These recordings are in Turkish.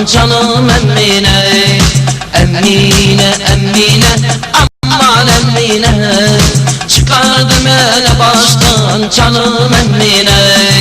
canım Emine. Emine, Emine, aman Emine, çıkardım ele baştan canım Emine.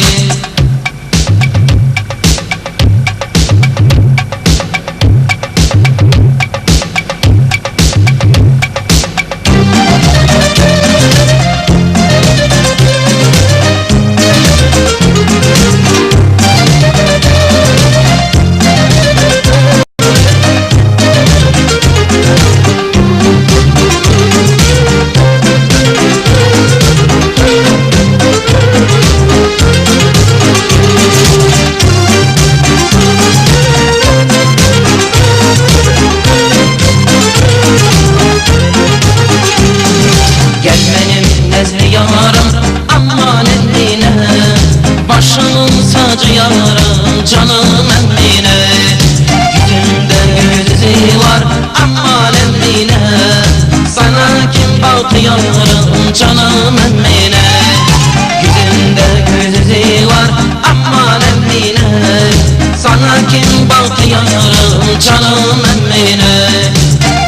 Aman Emine, başımın tacı yarım canım Emine. Yüzümde gözü var aman Emine, sana kim bakıyorum canım Emine. Yüzümde gözü var aman Emine, sana kim bakıyorum canım Emine.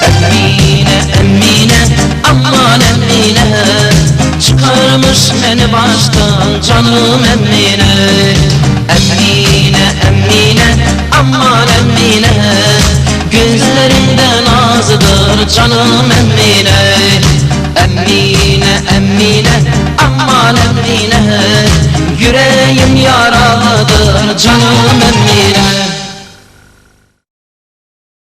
Emine, Emine, aman Emine, çıkarmış beni baştan canım Emine. Emine, Emine, aman Emine, gözlerimde nazıdır canım Emine. Emine, Emine, aman Emine, yüreğim yaralıdır canım Emine.